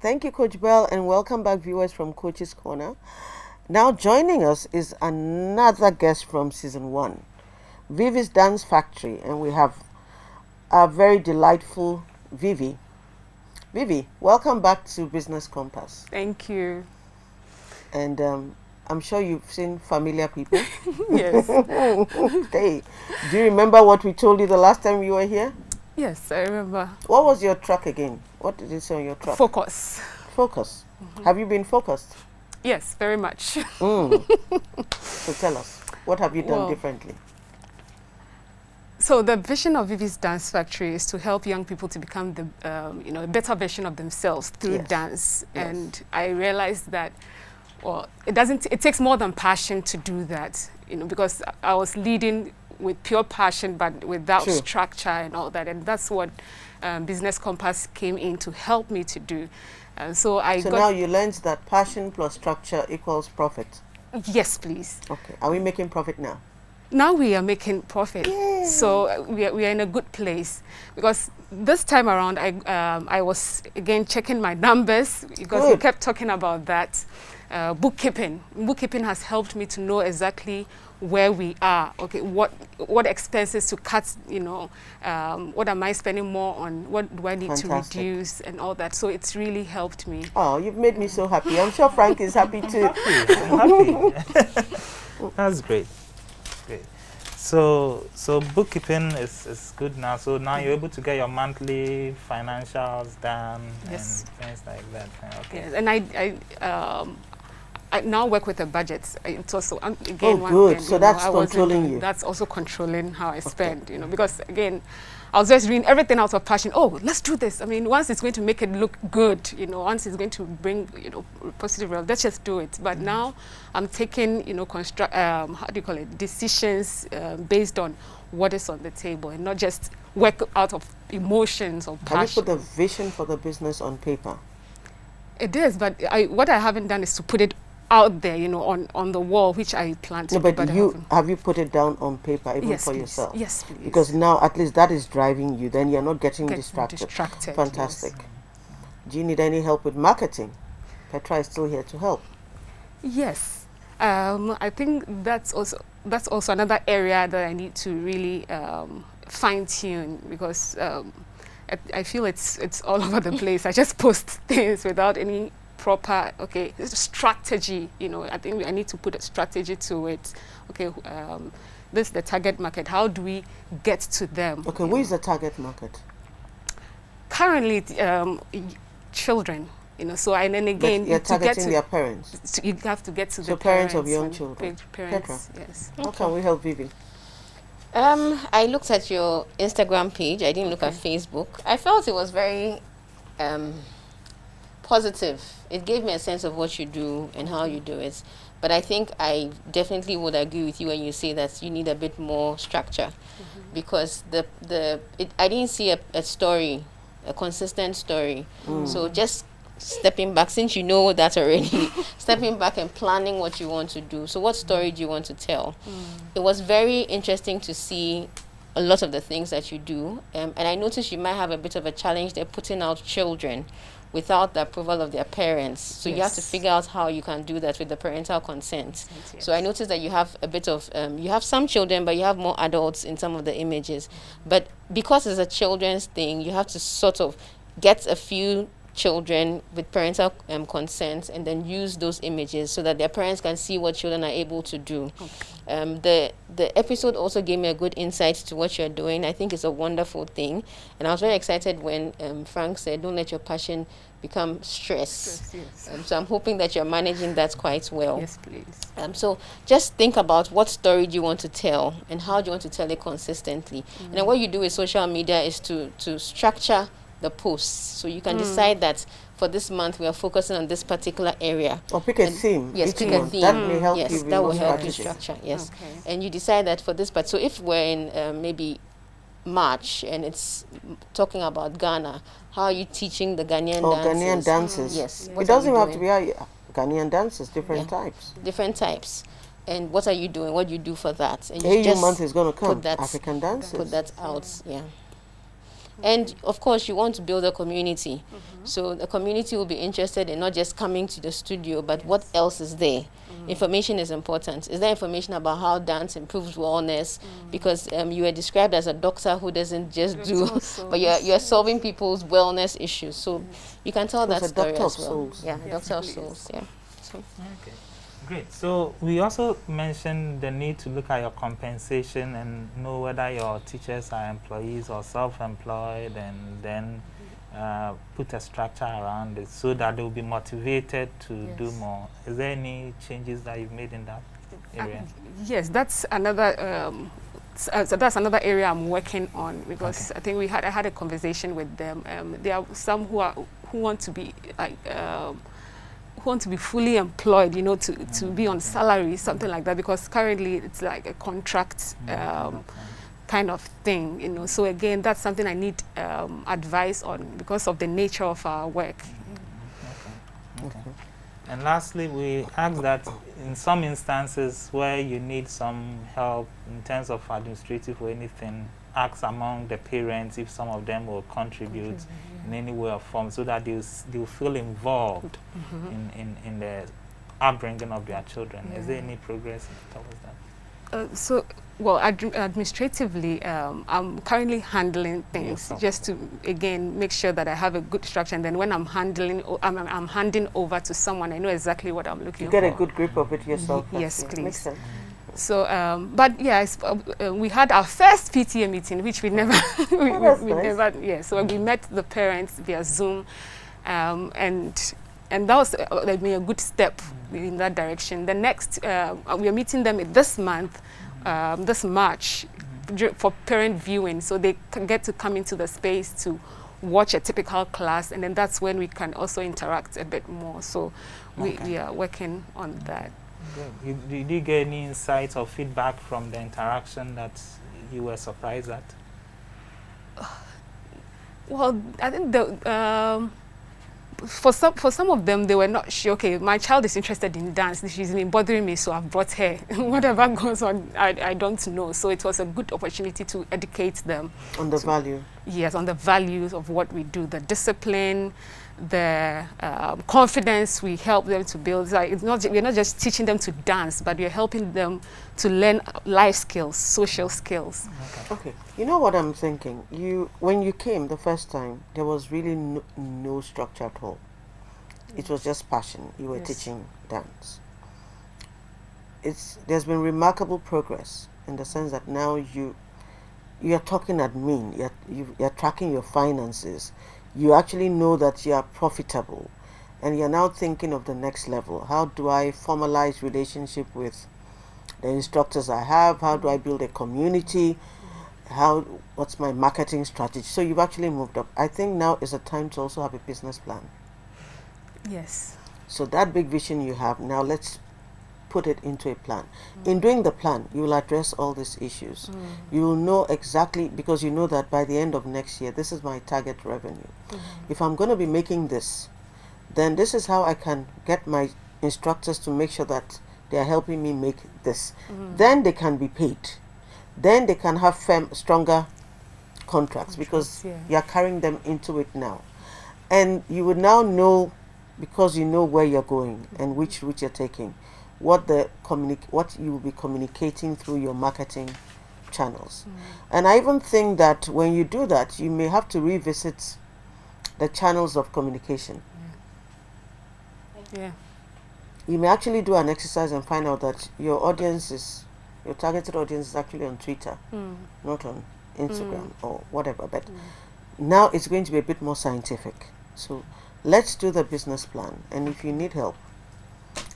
Thank you, Coach Bell, and welcome back, viewers from Coach's Corner. Now joining us is another guest from season 1, Vivies Dance Factory, and we have a very delightful Vivi. Vivi, welcome back to Business Compass. Thank you. And I'm sure you've seen familiar people. Yes. Hey, do you remember what we told you the last time you were here? Yes, I remember. What was your truck again? What did it say on your truck? Focus. Focus. Have you been focused? Yes, very much. So tell us, what have you done differently? So the vision of Vivies Dance Factory is to help young people to become the a better version of themselves through dance. Yes. And I realized that it takes more than passion to do that, because I was leading with pure passion but without structure and all that, and that's what Business Compass came in to help me to do. So now you learned that passion plus structure equals profit. Yes, please. Okay. Are we making profit now? Now we are making profit. Yay. So we are in a good place, because this time around I was again checking my numbers, because you kept talking about that. Bookkeeping has helped me to know exactly where we are. Okay, what expenses to cut, what am I spending more on, what do I need to reduce and all that. So it's really helped me. Oh, you've made me so happy. I'm sure Frank is happy too. I'm happy. That's great. Great. So bookkeeping is good now. So now you're able to get your monthly financials done and things like that. Okay. Yes, and I now work with the budgets. It's also again good. So that's controlling you. That's also controlling how I spend. Because again, I was just doing everything out of passion. Oh, let's do this. I mean, once it's going to make it look good, once it's going to bring positive results, let's just do it. But now I'm taking decisions based on what is on the table, and not just work out of emotions or passion. Have you put the vision for the business on paper? It is, but what I haven't done is to put it out there, on the wall, which I plan to. No, but have you put it down on paper even for yourself? Yes, please. Because now at least that is driving you. Then you're not getting distracted. Fantastic. Yes. Do you need any help with marketing? Petra is still here to help. Yes, I think that's also another area that I need to really fine tune, because I feel it's all over the place. I just post things without any proper strategy. I think I need to put a strategy to it. Okay, this is the target market. How do we get to them? Okay, who is the target market? Currently, children. So and then again, you're targeting their parents. You have to get to the parents of young children. Parents, yes. How can we help Vivi? I looked at your Instagram page. I didn't look at Facebook. I felt it was very positive. It gave me a sense of what you do and how you do it. But I think I definitely would agree with you when you say that you need a bit more structure, because I didn't see a story, a consistent story. So just stepping back, since you know that already, stepping back and planning what you want to do. So what story do you want to tell? It was very interesting to see a lot of the things that you do. And I noticed you might have a bit of a challenge there, putting out children without the approval of their parents. So you have to figure out how you can do that with the parental consent. So I noticed that you have a bit of, you have some children, but you have more adults in some of the images. But because it's a children's thing, you have to sort of get a few children with parental consent and then use those images so that their parents can see what children are able to do. The episode also gave me a good insight to what you're doing. I think it's a wonderful thing, and I was very excited when Frank said, don't let your passion become stress. So I'm hoping that you're managing that quite well. Yes, please. So just think about what story do you want to tell and how do you want to tell it consistently. And then what you do with social media is to structure the posts, so you can decide that for this month we are focusing on this particular area. Or pick a theme. Yes, pick a theme. That may help you. Yes, that will help you structure. Yes, and you decide that for this part. So if we're in maybe March and it's talking about Ghana, how are you teaching the Ghanaian dances? Ghanaian dances. Yes. It doesn't have to be Ghanaian dances. Different types. Different types. And what are you doing? What do you do for that? And you just month is going to come. African dances. Put that out. Yeah. And of course, you want to build a community. So the community will be interested in not just coming to the studio, but what else is there. Information is important. Is there information about how dance improves wellness? Because you were described as a doctor who doesn't just That's do, also- but you're solving people's wellness issues. So you can tell So it's that a story doctor as of well. souls. Yeah, Yes, doctor of please. souls. Yeah. So Okay, great. So we also mentioned the need to look at your compensation and know whether your teachers are employees or self-employed, and then put a structure around it so that they'll be motivated to do Yes. more. Is there any changes that you've made in that area? Yes, that's another. So that's another area I'm working on, because I think I had a conversation with them. There are some who want to be like who want to be fully employed, you know, to be on salary, something like that, because currently it's like a contract kind of thing, you know. So again, that's something I need advice on because of the nature of our work. Okay. And lastly, we ask that in some instances where you need some help in terms of administrative or anything, ask among the parents if some of them will contribute in any way or form, so that they'll feel involved in the upbringing of their children. Is there any progress towards that? Administratively, I'm currently handling things just to, again, make sure that I have a good structure. And then when I'm handling, I'm handing over to someone, I know exactly what I'm looking You for. get a good grip of it yourself. Yes, actually. please. Makes sense. So, but yeah, we had our first PTA meeting, which we never, that's we nice. never, yeah. So we met the parents via Zoom, and that was like a good step in that direction. The next, we are meeting them this month, this March, for parent viewing, so they can get to come into the space to watch a typical class, and then that's when we can also interact a bit more. So we are working on that. Good. Did you get any insights or feedback from the interaction that you were surprised at? Well, I think for some of them, they were not sure. Okay, my child is interested in dance. She's been bothering me, so I've brought her. Whatever goes on, I don't know. So it was a good opportunity to educate them On the value. Yes, on the values of what we do, the discipline, the confidence we help them to build. Like, we're not just teaching them to dance, but we're helping them to learn life skills, social skills. Okay. You know what I'm thinking? When you came the first time, there was really no structure at all. It was just passion. You were Yes. teaching dance. There's been remarkable progress in the sense that now you're talking admin. You're tracking your finances. You actually know that you are profitable, and you're now thinking of the next level. How do I formalize relationship with the instructors I have? How do I build a community? What's my marketing strategy? So you've actually moved up. I think now is a time to also have a business plan. Yes. So that big vision you have, now let's put it into a plan. In doing the plan, you will address all these issues. You will know exactly, because you know that by the end of next year, this is my target revenue. If I'm going to be making this, then this is how I can get my instructors to make sure that they are helping me make this. Then they can be paid. Then they can have stronger contracts because yeah. you're carrying them into it now. And you would now know, because you know where you're going and which route you're taking, what you will be communicating through your marketing channels. And I even think that when you do that, you may have to revisit the channels of communication. Yeah. You may actually do an exercise and find out that your targeted audience is actually on Twitter, not on Instagram or whatever. But now it's going to be a bit more scientific. So let's do the business plan, and if you need help,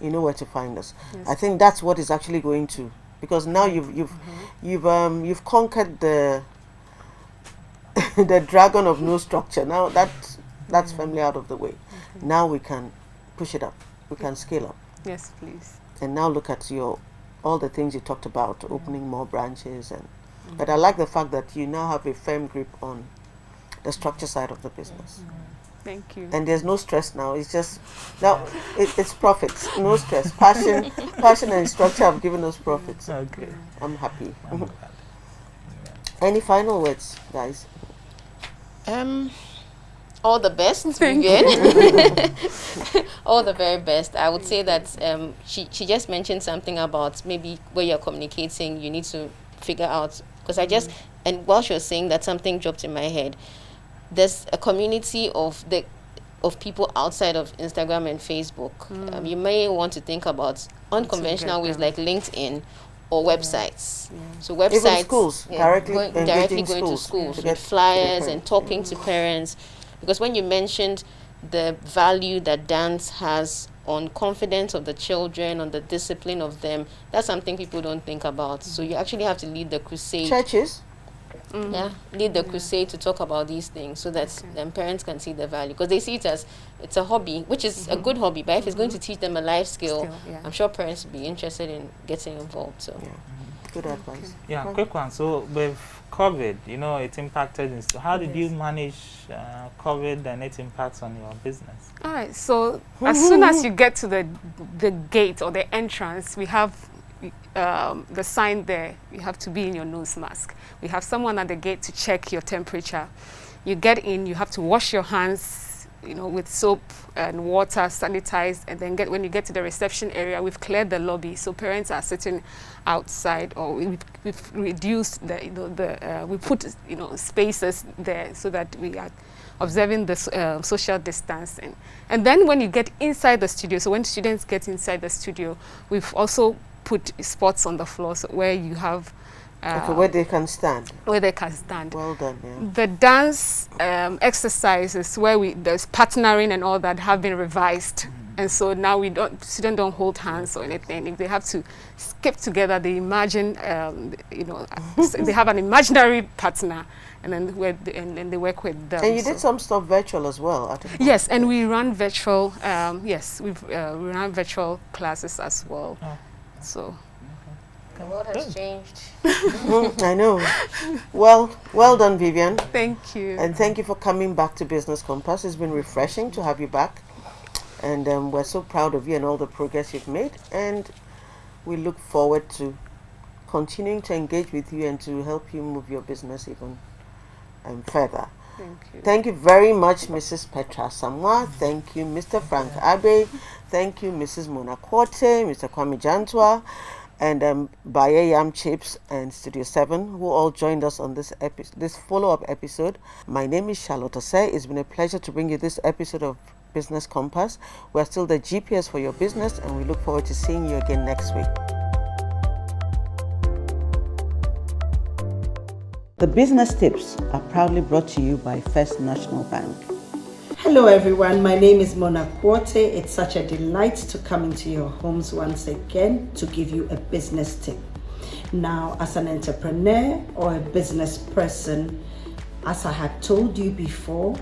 you know where to find us. Yes. I think that's what is actually going to, because now you've conquered the the dragon of no structure. Now that's firmly out of the way. Now we can push it up. We can scale up. Yes, please. And now look at all the things you talked about, opening more branches, but I like the fact that you now have a firm grip on the structure side of the business. Thank you. And there's no stress now. It's just now it's profits, no stress. Passion and structure have given us profits. Okay. I'm happy. I'm glad. Any final words, guys? All the best, Thank Vivian. All the very best. I would say that she just mentioned something about maybe where you're communicating, you need to figure out, because and while she was saying that, something dropped in my head. There's a community of people outside of Instagram and Facebook. You may want to think about unconventional ways like LinkedIn or websites. So websites, Even schools, directly directly engaging going to schools schools to with get flyers the and talking to parents. Because when you mentioned the value that dance has on confidence of the children, on the discipline of them, that's something people don't think about. So you actually have to lead the crusade. churches. Lead the crusade to talk about these things so that parents can see the value, because they see it as it's a hobby, which is a good hobby, but if it's going to teach them a life skill, I'm sure parents will be interested in getting involved. So Good advice. Yeah, quick one. So with COVID, it impacted. So how did you manage COVID and its impacts on your business? All right. So as soon as you get to the gate or the entrance, we have the sign there. You have to be in your nose mask. We have someone at the gate to check your temperature. You get in. You have to wash your hands, with soap and water, sanitized, and then when you get to the reception area, we've cleared the lobby, so parents are sitting outside, or we've reduced we put spaces there so that we are observing the social distancing. And then when you get inside the studio, so when students get inside the studio, we've also put spots on the floor where you have Where they can stand. Where they can stand. Well done, yeah. The dance exercises where there's partnering and all that have been revised. And so now students don't hold hands or anything. If they have to skip together, they imagine, they have an imaginary partner, and then they work with them. And you did some stuff virtual as well. Yes, and we run virtual. We run virtual classes as well. Oh. So. The world has changed. I know. Well done, Vivian. Thank you. And thank you for coming back to Business Compass. It's been refreshing to have you back. And we're so proud of you and all the progress you've made. And we look forward to continuing to engage with you and to help you move your business even further. Thank you. Thank you very much, Mrs. Petra Samwa. Thank you, Mr. Frank Abe. Thank you, Mrs. Mona Korte, Mr. Kwame Jantwa, and Baye Yam Chips and Studio 7, who all joined us on this follow-up episode. My name is Charlotte Osei. It's been a pleasure to bring you this episode of Business Compass. We're still the GPS for your business, and we look forward to seeing you again next week. The business tips are proudly brought to you by First National Bank. Hello everyone, my name is Mona Korte. It's such a delight to come into your homes once again to give you a business tip. Now, as an entrepreneur or a business person, as I had told you before,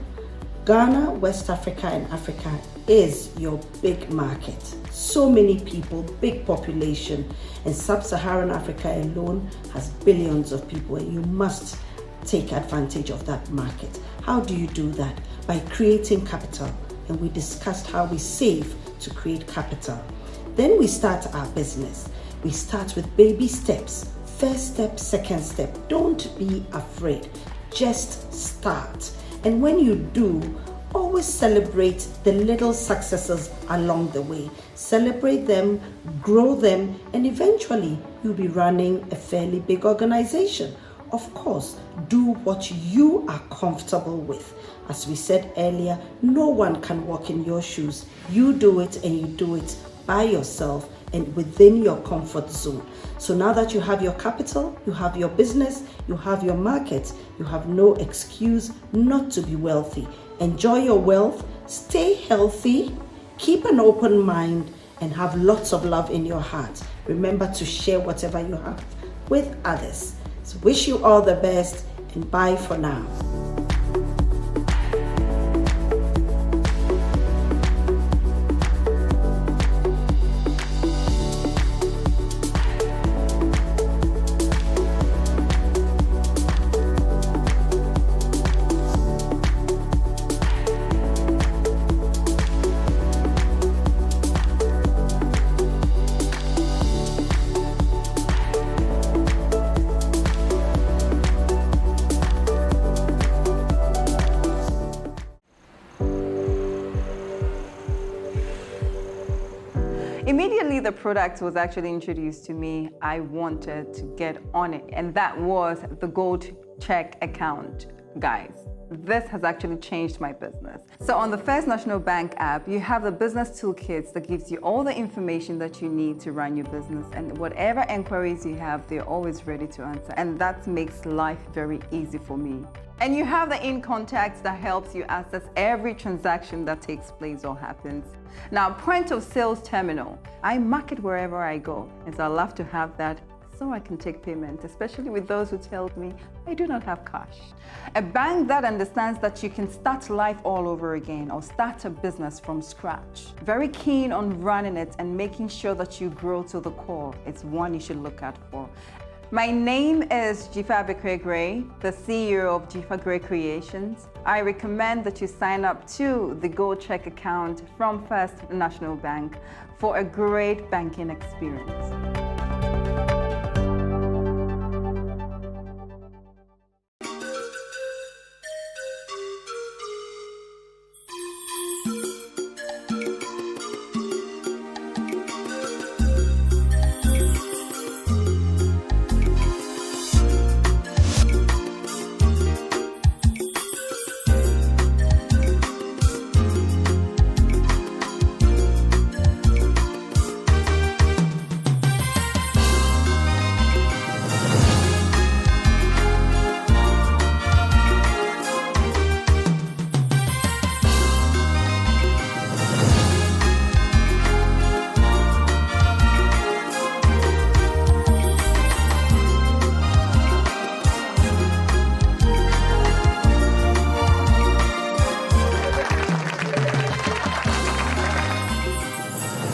Ghana, West Africa and Africa is your big market. So many people, big population, and Sub-Saharan Africa alone has billions of people, and you must take advantage of that market. How do you do that? By creating capital, and we discussed how we save to create capital. Then we start our business. We start with baby steps. First step, second step. Don't be afraid. Just start. And when you do, always celebrate the little successes along the way. Celebrate them, grow them, and eventually you'll be running a fairly big organization. Of course, do what you are comfortable with. As we said earlier, no one can walk in your shoes. You do it, and you do it by yourself and within your comfort zone. So now that you have your capital, you have your business, you have your market, you have no excuse not to be wealthy. Enjoy your wealth, stay healthy, keep an open mind, and have lots of love in your heart. Remember to share whatever you have with others. So wish you all the best, and bye for now. the product was actually introduced to me, I wanted to get on it, and that was the Gold Check account, guys. This has actually changed my business. So on the First National Bank app, you have the business toolkits that gives you all the information that you need to run your business, and whatever inquiries you have, they're always ready to answer. And that makes life very easy for me. And you have the in contacts that helps you access every transaction that takes place or happens. Now, point of sales terminal. I market wherever I go, and so I love to have that so I can take payment, especially with those who tell me I do not have cash. A bank that understands that you can start life all over again or start a business from scratch. Very keen on running it and making sure that you grow to the core. It's one you should look out for. My name is Jifa Bekre Gray, the CEO of Jifa Gray Creations. I recommend that you sign up to the Gold Check account from First National Bank for a great banking experience.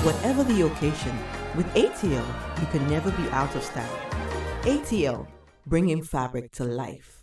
Whatever the occasion, with ATL, you can never be out of style. ATL, bringing fabric to life.